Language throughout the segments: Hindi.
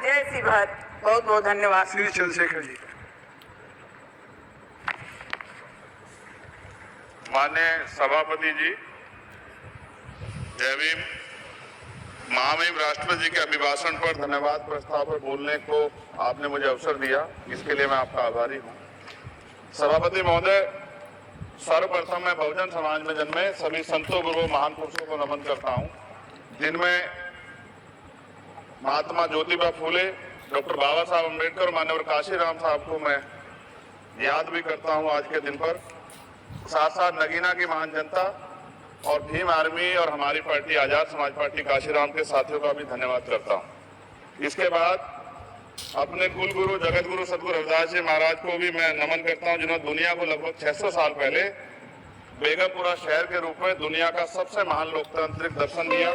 जय श्री भारत। बहुत बहुत धन्यवाद। श्री चंद्रशेखर जी। माननीय सभापति जी, जय भीम। महामहिम राष्ट्रपति जी के अभिभाषण पर धन्यवाद प्रस्ताव पर बोलने को आपने मुझे अवसर दिया, इसके लिए मैं आपका आभारी हूँ। सभापति महोदय, सर्वप्रथम मैं बहुजन समाज में जन्मे सभी संतों, गुरुओं, महान पुरुषों को नमन करता हूँ, जिनमें महात्मा ज्योतिबा फूले, डॉक्टर बाबा साहब अम्बेडकर, मान्यवर काशीराम साहब को मैं याद भी करता हूँ आज के दिन पर। साथ साथ नगीना की महान जनता और भीम आर्मी और हमारी पार्टी आजाद समाज पार्टी काशीराम के साथियों का भी धन्यवाद करता हूँ। इसके बाद अपने कुल गुरु जगत गुरु सदगुरु रविदास जी महाराज को भी मैं नमन करता हूँ, जिन्होंने दुनिया को लगभग 600 साल पहले बेगमपुरा शहर के रूप में दुनिया का सबसे महान लोकतांत्रिक दर्शन दिया।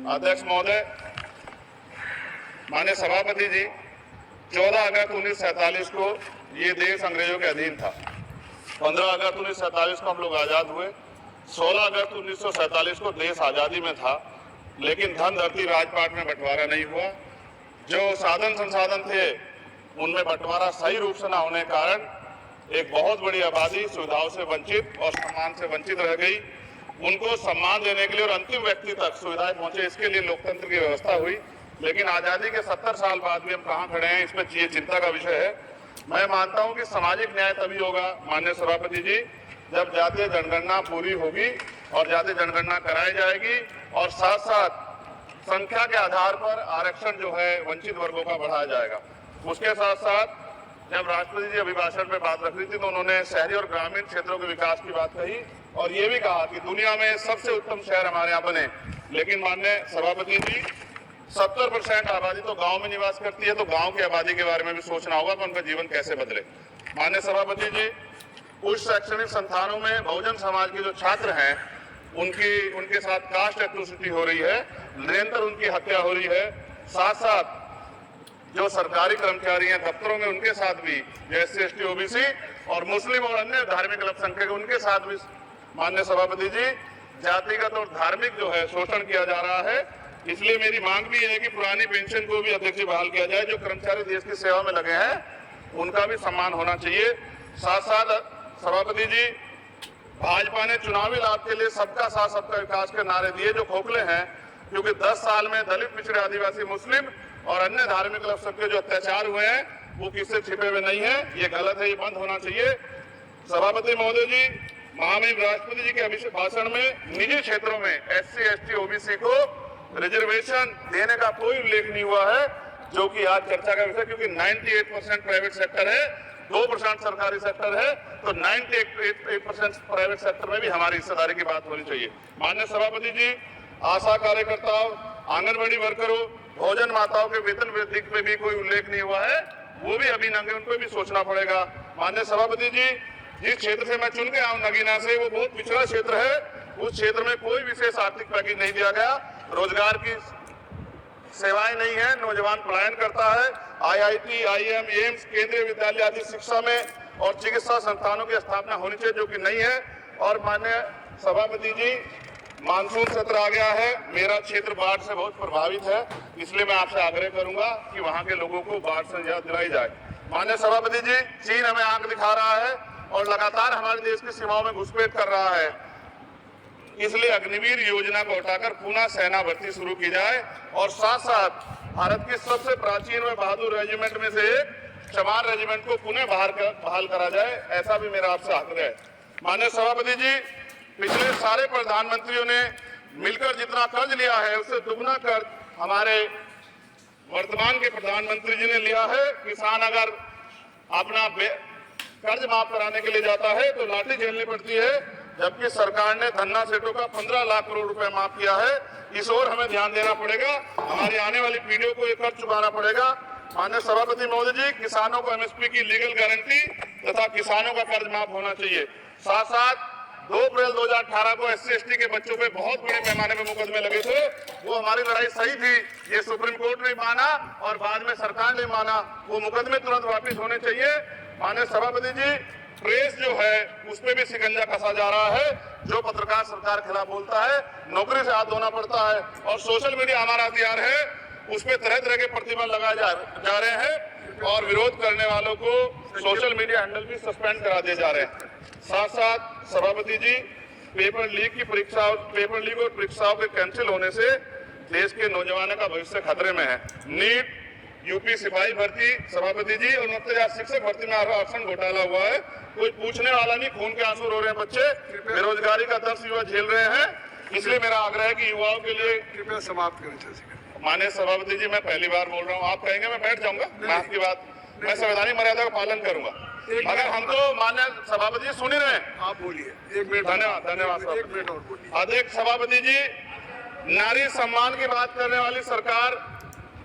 अध्यक्ष महोदय, माननीय सभापति जी, 14 अगस्त 1947 को ये देश अंग्रेजों के अधीन था। 15 अगस्त 1947 को हम लोग आजाद हुए। 16 अगस्त 1947 को देश आजादी में था, लेकिन धन धरती राजपाट में बंटवारा नहीं हुआ। जो साधन संसाधन थे उनमें बंटवारा सही रूप से न होने के कारण एक बहुत बड़ी आबादी सुविधाओं से वंचित और सम्मान से वंचित रह गई। उनको सम्मान देने के लिए और अंतिम व्यक्ति तक सुविधाएं पहुंचे, इसके लिए लोकतंत्र की व्यवस्था हुई। लेकिन आजादी के 70 साल बाद भी हम कहाँ खड़े हैं, इसमें ये चिंता का विषय है। मैं मानता हूं कि सामाजिक न्याय तभी होगा माननीय सभापति जी, जब जातीय जनगणना पूरी होगी और जातीय जनगणना कराई जाएगी और साथ साथ संख्या के आधार पर आरक्षण जो है वंचित वर्गों का बढ़ाया जाएगा। उसके साथ साथ जब राष्ट्रपति जी अभिभाषण में बात रख रही थी तो उन्होंने शहरी और ग्रामीण क्षेत्रों के विकास की बात कही और ये भी कहा कि दुनिया में सबसे उत्तम शहर हमारे यहाँ बने। लेकिन माननीय सभापति जी, 70% आबादी तो गांव में निवास करती है, तो गांव की आबादी के बारे में भी सोचना होगा कि उनका जीवन कैसे बदले। माननीय सभापति जी, उच्च शैक्षणिक संस्थानों में बहुजन समाज के जो छात्र हैं उनके साथ कास्ट एट्रोसिटी हो रही है, निरंतर उनकी हत्या हो रही है। साथ साथ जो सरकारी कर्मचारी हैं दफ्तरों में, उनके साथ भी एससी एसटी ओबीसी और मुस्लिम और अन्य धार्मिक अल्पसंख्यक उनके साथ भी माननीय सभापति जी जातिगत और धार्मिक जो है शोषण किया जा रहा है। इसलिए मेरी मांग भी है कि पुरानी पेंशन को भी अध्यक्ष जी बहाल किया जाए। जो कर्मचारी देश की सेवा में लगे हैं उनका भी सम्मान होना चाहिए। साथ साथ सभापति जी, भाजपा ने चुनावी लाभ के लिए सबका साथ सबका विकास के नारे दिए जो खोखले हैं, क्योंकि 10 साल में दलित, पिछड़े, आदिवासी, मुस्लिम और अन्य धार्मिक अल्पसंख्यक जो अत्याचार हुए हैं वो किससे छिपे हुए नहीं है। ये गलत है, ये बंद होना चाहिए। सभापति महोदय जी, महामहिम राष्ट्रपति जी के अभिभाषण में निजी क्षेत्रों में एससी एसटी ओबीसी को रिजर्वेशन देने का कोई उल्लेख नहीं हुआ है, जो कि आज चर्चा का विषय, क्योंकि 98% प्राइवेट सेक्टर है, 2% सरकारी सेक्टर है, तो 98% प्राइवेट सेक्टर में भी हमारी हिस्सेदारी की बात होनी चाहिए। माननीय सभापति जी, आशा कार्यकर्ताओं, आंगनबाड़ी वर्करों, भोजन माताओं के वेतन वृद्धि पे भी कोई उल्लेख नहीं हुआ है, वो भी अभी नंगे, उनको भी सोचना पड़ेगा। माननीय सभापति जी, जिस क्षेत्र से मैं चुन के आऊँ नगीना से, वो बहुत पिछड़ा क्षेत्र है, उस क्षेत्र में कोई विशेष आर्थिक पैकेज नहीं दिया गया, रोजगार की सेवाएं नहीं है, नौजवान पलायन करता है। आईआईटी, आईएम, एम्स, केंद्रीय विद्यालय आदि शिक्षा में और चिकित्सा संस्थानों की स्थापना होनी चाहिए, जो कि नहीं है। और माननीय सभापति जी, मानसून सत्र आ गया है, मेरा क्षेत्र बाढ़ से बहुत प्रभावित है, इसलिए मैं आपसे आग्रह करूंगा कि वहां के लोगों को बाढ़ से निजात दिलाई जाए। माननीय सभापति जी, चीन हमें आंख दिखा रहा है और लगातार हमारे देश की सीमाओं में घुसपैठ कर रहा है, इसलिए अग्निवीर योजना को हटाकर पुनः सेना भर्ती शुरू की जाए और साथ साथ भारत की सबसे प्राचीन व बहादुर रेजिमेंट में से एक चमार रेजिमेंट को पुनः बहाल करा जाए, ऐसा भी मेरा आपसे आग्रह है। माननीय सभापति जी, पिछले सारे प्रधानमंत्रियों ने मिलकर जितना कर्ज लिया है उससे दुगना कर्ज हमारे वर्तमान के प्रधानमंत्री जी ने लिया है। किसान अगर अपना कर्ज माफ कराने के लिए जाता है तो लाठी झेलनी पड़ती है, जबकि सरकार ने धन्ना सेठों का 15 लाख करोड़ रुपए माफ किया है। इस ओर हमें ध्यान देना पड़ेगा, हमारी आने वाली पीढ़ियों को ये कर्ज चुकाना पड़ेगा। माननीय सभापति महोदय जी, किसानों को एमएसपी की लीगल गारंटी तथा किसानों का कर्ज माफ होना चाहिए। साथ साथ 2 अप्रैल 2018 को एससी एसटी के बच्चों पे बहुत बड़े पैमाने पे मुकदमे लगे थे, वो हमारी लड़ाई सही थी, ये सुप्रीम कोर्ट ने माना और बाद में सरकार ने माना, वो मुकदमे तुरंत वापिस होने चाहिए। माननीय सभापति जी, प्रेस जो है उस पर भी शिकंजा कसा जा रहा है, जो पत्रकार सरकार के खिलाफ बोलता है नौकरी से हाथ धोना पड़ता है और सोशल मीडिया हमारा हथियार है, उस पर तरह तरह के प्रतिबंध लगा लगाए जा रहे हैं और विरोध करने वालों को सोशल मीडिया हैंडल भी सस्पेंड करा दिए जा रहे हैं। साथ साथ सभापति जी, पेपर लीक और परीक्षाओं के कैंसिल होने से देश के नौजवानों का भविष्य खतरे में है। नीट, यूपी सिपाही भर्ती सभापति जी और 69,000 शिक्षक भर्ती में आरक्षण घोटाला हुआ है, कोई पूछने वाला नहीं, खून के आंसू रो रहे हैं बच्चे, बेरोजगारी का दर्द युवा झेल रहे हैं। इसलिए मेरा आग्रह है कि युवाओं के लिए कृपया समाप्त करें। माननीय सभापति जी, मैं पहली बार बोल रहा हूँ, आप कहेंगे मैं बैठ जाऊंगा, मैं आपकी बात, मैं संवैधानिक मर्यादा का पालन करूंगा, मगर हम तो माननीय सभापति जी सुन ही रहे हैं। आप बोलिए, 1 मिनट। धन्यवाद। 1 मिनट और बोलिए। अध्यक्ष सभापति जी, नारी सम्मान की बात करने वाली सरकार,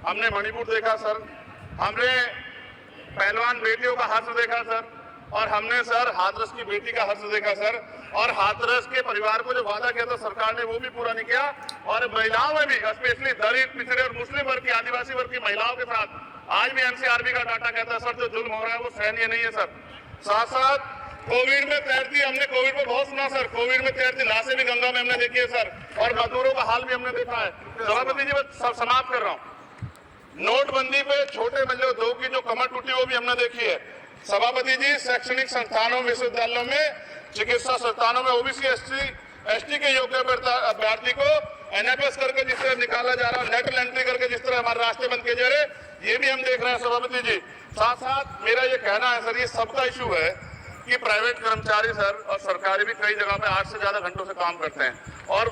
हमने मणिपुर देखा सर, हमने पहलवान बेटियों का हर्ष देखा सर, और हमने सर हाथरस की बेटी का हर्ष देखा सर, और हाथरस के परिवार को जो वादा किया था सरकार ने वो भी पूरा नहीं किया। और महिलाओं में भी, स्पेशली दलित, पिछड़े और मुस्लिम वर्ग की, आदिवासी वर्ग की महिलाओं के साथ आज भी एनसीआरबी का डाटा कहता है सर, जो जुल्म हो रहा है वो सहनीय नहीं है सर। साथ साथ कोविड में तैरती, हमने कोविड में बहुत सुना सर, कोविड में तैरती लाशें भी गंगा में हमने देखी है सर, और मजदूरों का हाल भी हमने देखा है। सभापति जी, मैं समाप्त कर रहा हूँ। नोटबंदी पे छोटे मजले उद्योग की जो कमर टूटी वो भी हमने देखी है। सभापति जी, शैक्षणिक संस्थानों, विश्वविद्यालयों में, चिकित्सा संस्थानों में ओबीसी एसटी के योग्य अभ्यर्थी को एनएफएस करके जिस तरह निकाला जा रहा है, लेटरल एंट्री करके जिस तरह हमारे रास्ते बंद किए जा रहे, ये भी हम देख रहे हैं सभापति जी। साथ साथ मेरा ये कहना है सर, ये सबका इशू है कि प्राइवेट कर्मचारी सर और सरकारी भी कई जगह पे 8 से ज्यादा घंटों से काम करते हैं, और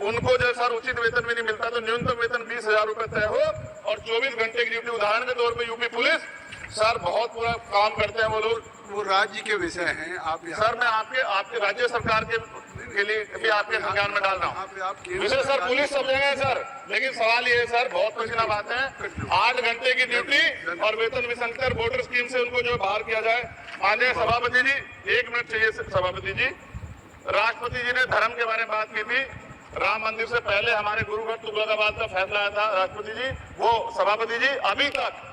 उनको जो सर उचित वेतन भी नहीं मिलता, तो न्यूनतम वेतन 20,000 रुपए तय हो और 24 घंटे की ड्यूटी। उदाहरण के तौर पे यूपी पुलिस सर बहुत पूरा काम करते हैं वो लोग, वो राज्य के विषय हैं। आप सर मैं आपके राज्य सरकार के लिए भी आपके संज्ञान में डाल रहा हूँ। विषय सर पुलिस सब जगह है सर, लेकिन सवाल ये है सर, बहुत पसीना बात है, 8 घंटे की ड्यूटी और वेतन विसंगति, वोटर स्कीम से उनको जो बाहर किया जाए। माननीय सभापति जी, 1 मिनट चाहिए सभापति जी। राष्ट्रपति जी ने धर्म के बारे में बात की थी, राम मंदिर से पहले हमारे गुरुघर तुगलकाबाद का फैसला आया था राष्ट्रपति जी, वो सभापति जी अभी तक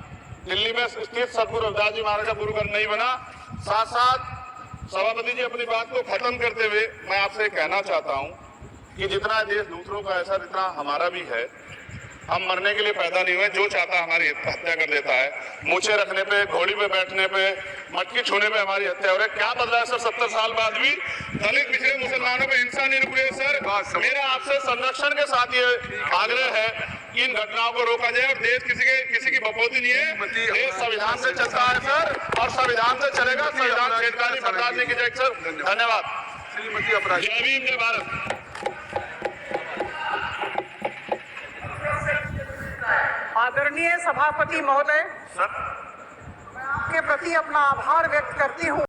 दिल्ली में स्थित सतगुरु रविदास जी महाराज का गुरुघर नहीं बना। साथ साथ सभापति जी, अपनी बात को खत्म करते हुए मैं आपसे कहना चाहता हूं कि जितना देश दूसरों का है सर, इतना हमारा भी है। हम मरने के लिए पैदा नहीं हुए, जो चाहता है हमारी हत्या कर देता है। मूछे रखने पे, घोड़ी पे बैठने पे, मटकी छूने पे हमारी हत्या हो रही है। क्या बदला है सर 70 साल बाद भी? दलित, पिछड़े, मुसलमानों पे हिंसा नहीं रुक रही है सर। मेरा आपसे संरक्षण के साथ ये आग्रह है कि इन घटनाओं को रोका जाए, और देश किसी की बपोती नहीं है, देश संविधान से चलता है सर, और संविधान से चलेगा। संविधान छेड़खानी बर्दाश्त नहीं की जाएगी सर। धन्यवाद। श्रीमती अपराधी। जय भीम, जय भारत। आदरणीय सभापति महोदय, सर मैं आपके प्रति अपना आभार व्यक्त करती हूँ।